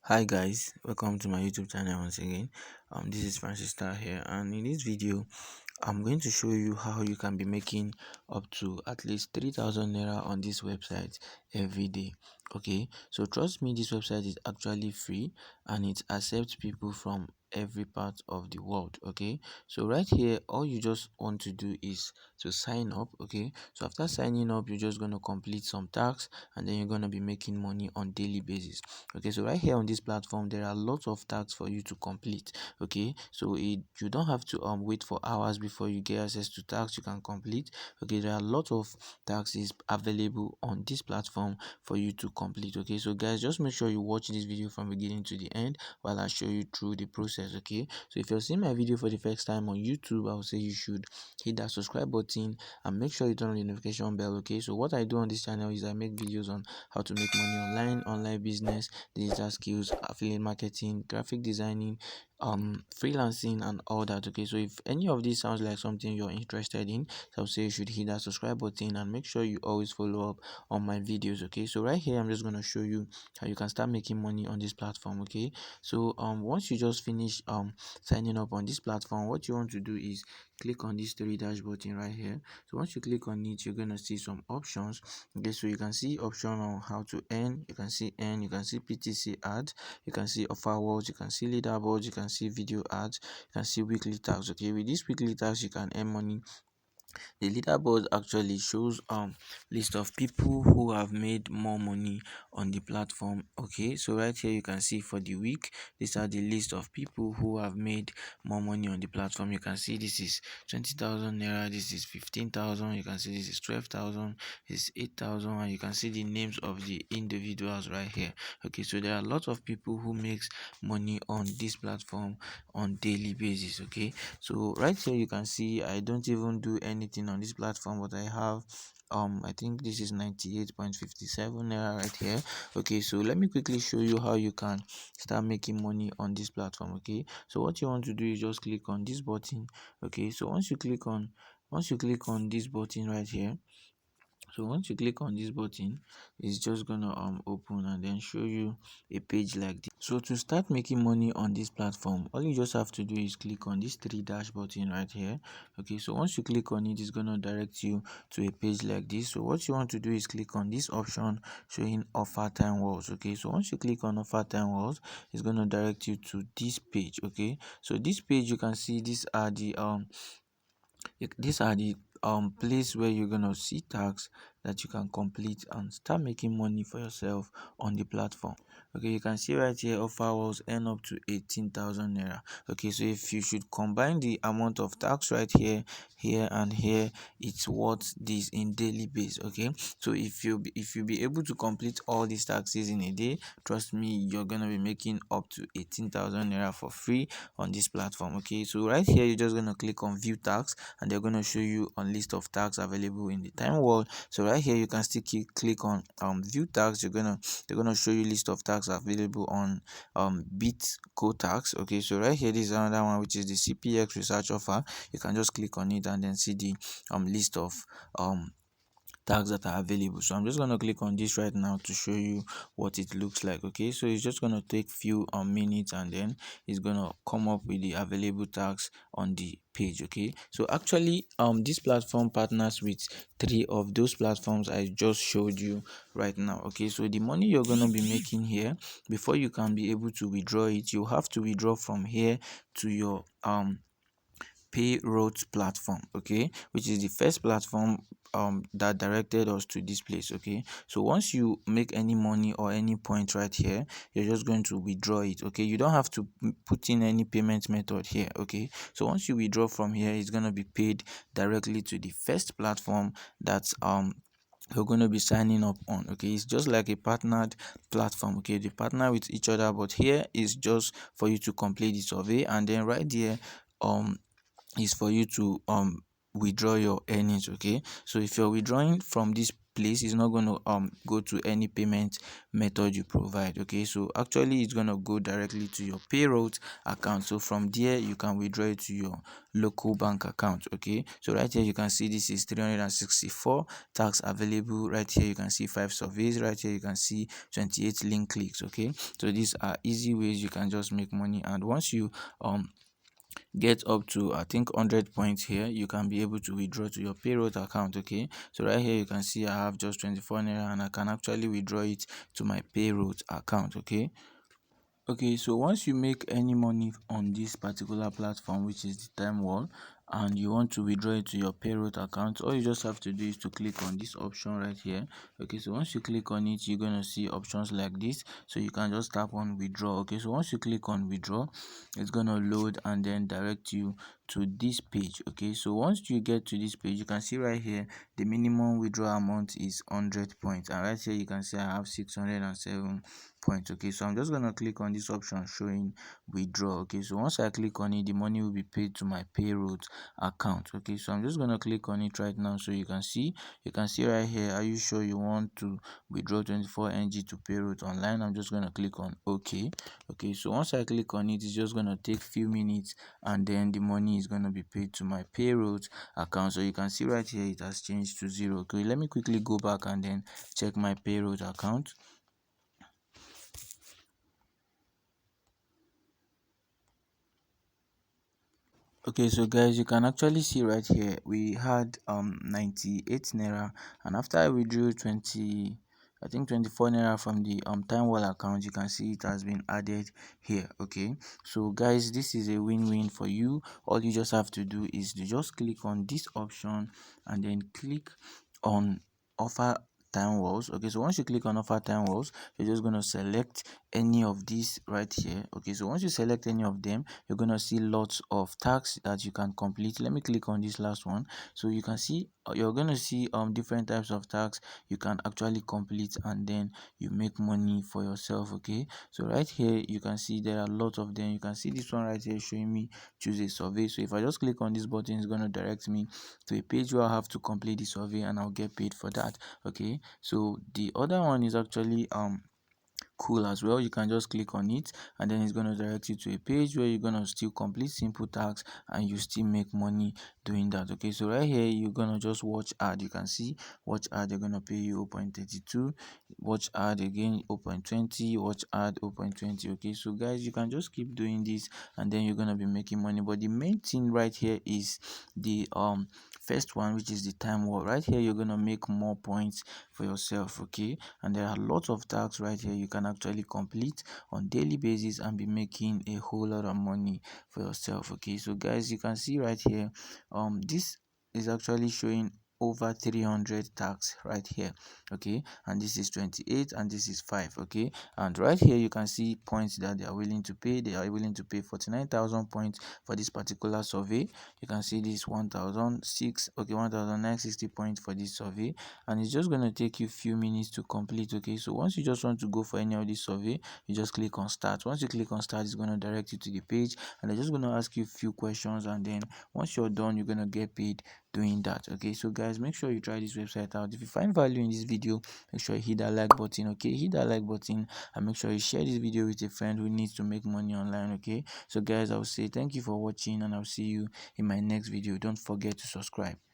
Hi guys, welcome to my YouTube channel once again. This is Francis Star here, and in this video I'm going to show you how you can be making up to at least 3,000 naira on this website every day. Okay, so trust me, this website is actually free and it accepts people from every part of the world. Okay, so right here all you just want to do is to sign up. Okay, so after signing up, you're just going to complete some tasks and then you're going to be making money on daily basis. Okay, so right here on this platform there are lots of tasks for you to complete. Okay, so you don't have to wait for hours before you get access to tasks you can complete. Okay, there are a lot of tasks available on this platform for you to complete. Okay, so guys, just make sure you watch this video from beginning to the end while I show you through the process. Okay, so if you're seeing my video for the first time on YouTube, I would say you should hit that subscribe button and make sure you turn on the notification bell. Okay, so what I do on this channel is I make videos on how to make money online business, digital skills, affiliate marketing, graphic designing, freelancing and all that. Okay, so if any of this sounds like something you're interested in, so I'll say you should hit that subscribe button and make sure you always follow up on my videos. Okay, so right here I'm just going to show you how you can start making money on this platform. Okay, so once you just finish signing up on this platform, what you want to do is click on this three dash button right here. So once you click on it, you're going to see some options. Okay, so you can see option on how to earn, you can see earn, you can see PTC ads, you can see offer awards, you can see leaderboards, you can see video ads, you can see weekly tags. Okay, with these weekly tags you can earn money. The leaderboard actually shows list of people who have made more money on the platform. Okay, so right here you can see for the week, these are the list of people who have made more money on the platform. You can see this is 20,000 naira, this is 15,000, you can see this is 12,000, this is 8,000, and you can see the names of the individuals right here. Okay, so there are a lot of people who makes money on this platform on daily basis. Okay, so right here you can see I don't even do anything on this platform, but I have I think this is 98.57 naira right here. Okay, so let me quickly show you how you can start making money on this platform. Okay, so what you want to do is just click on this button. Okay, so once you click on this button right here, so once you click on this button, it's just gonna open and then show you a page like this. So to start making money on this platform, all you just have to do is click on this three dash button right here. Okay, so once you click on it, it's gonna direct you to a page like this. So what you want to do is click on this option showing offer time walls. Okay, so once you click on offer time walls, it's gonna direct you to this page. Okay, so this page, you can see these are the place where you're gonna see tasks that you can complete and start making money for yourself on the platform. Okay, you can see right here offer was earn up to 18,000 naira. Okay, so if you should combine the amount of tax right here, here and here, it's worth this in daily base. Okay, so if you be able to complete all these taxes in a day, trust me, you're gonna be making up to 18,000 naira for free on this platform. Okay, so right here you're just gonna click on view tax and they're going to show you a list of tags available in the time world. So right here you can still click on view tags. They're gonna show you list of tags available on 𝐑𝐄𝐋𝐀. Okay, so right here this is another one, which is the CPX research offer. You can just click on it and then see the list of tags that are available. So I'm just going to click on this right now to show you what it looks like. Okay, so it's just going to take few minutes and then it's going to come up with the available tags on the page. Okay, so actually this platform partners with three of those platforms I just showed you right now. Okay, so the money you're going to be making here, before you can be able to withdraw it, you have to withdraw from here to your payroll platform. Okay, which is the first platform that directed us to this place. Okay, so once you make any money or any point right here, you're just going to withdraw it. Okay, you don't have to put in any payment method here. Okay, so once you withdraw from here, it's going to be paid directly to the first platform that's you're going to be signing up on. Okay, it's just like a partnered platform. Okay, they partner with each other, but here is just for you to complete the survey, and then right there is for you to withdraw your earnings. Okay, so if you're withdrawing from this place. It's not going to go to any payment method you provide. Okay, so actually it's going to go directly to your payroll account. So from there you can withdraw it to your local bank account. Okay, so right here you can see this is 364 tax available. Right here you can see 5 surveys. Right here you can see 28 link clicks. Okay, so these are easy ways you can just make money. And once you get up to I think 100 points here, you can be able to withdraw to your payroll account. Okay, so right here you can see I have just 24 naira and I can actually withdraw it to my payroll account. Okay, so once you make any money on this particular platform, which is the time wall, and you want to withdraw it to your payroll account, all you just have to do is to click on this option right here. Okay, so once you click on it, you're gonna see options like this. So you can just tap on withdraw. Okay, so once you click on withdraw, it's gonna load and then direct you to this page. Okay, so once you get to this page, you can see right here the minimum withdrawal amount is 100 points, and right here you can see I have 607 points. Okay, so I'm just gonna click on this option showing withdraw. Okay, so once I click on it, the money will be paid to my payroll account. Okay, so I'm just gonna click on it right now so you can see right here, are you sure you want to withdraw 24 ng to payroll online? I'm just gonna click on okay. Okay, so once I click on it, it's just gonna take few minutes and then the money is gonna be paid to my payroll account. So you can see right here it has changed to 0. Okay, let me quickly go back and then check my payroll account. Okay, so guys, you can actually see right here we had 98 naira, and after I withdrew 24 naira from the time wall account, you can see it has been added here. Okay, so guys, this is a win-win for you. All you just have to do is to just click on this option and then click on offer time walls. Okay, so once you click on offer time walls, you're just going to select any of these right here. Okay, so once you select any of them, you're going to see lots of tasks that you can complete. Let me click on this last one. So you can see you're going to see different types of tasks you can actually complete, and then you make money for yourself. Okay, so right here you can see there are lots of them. You can see this one right here showing me choose a survey. So if I just click on this button, it's going to direct me to a page where I have to complete the survey and I'll get paid for that. Okay, so the other one is actually cool as well. You can just click on it and then it's going to direct you to a page where you're going to still complete simple tasks and you still make money doing that. Okay, so right here you're going to just watch ad. You can see watch ad, they're going to pay you 0.32, watch ad again 0.20, watch ad 0.20. Okay, so guys, you can just keep doing this and then you're going to be making money. But the main thing right here is the first one, which is the time war. Right here you're going to make more points for yourself. Okay, and there are lots of tasks right here you can actually complete on daily basis and be making a whole lot of money for yourself. Okay, so guys, you can see right here this is actually showing over 300 tasks right here. Okay, and this is 28 and this is 5. Okay, and right here you can see points that they are willing to pay. They are willing to pay 49,000 points for this particular survey. You can see this 1,006, okay, 1,960 points for this survey, and it's just going to take you a few minutes to complete. Okay, so once you just want to go for any of this survey, you just click on start. Once you click on start, it's going to direct you to the page and they're just going to ask you a few questions, and then once you're done, you're going to get paid doing that. Okay, so guys, make sure you try this website out. If you find value in this video, make sure you hit that like button. Okay, hit that like button and make sure you share this video with a friend who needs to make money online. Okay, so guys, I'll say thank you for watching and I'll see you in my next video. Don't forget to subscribe.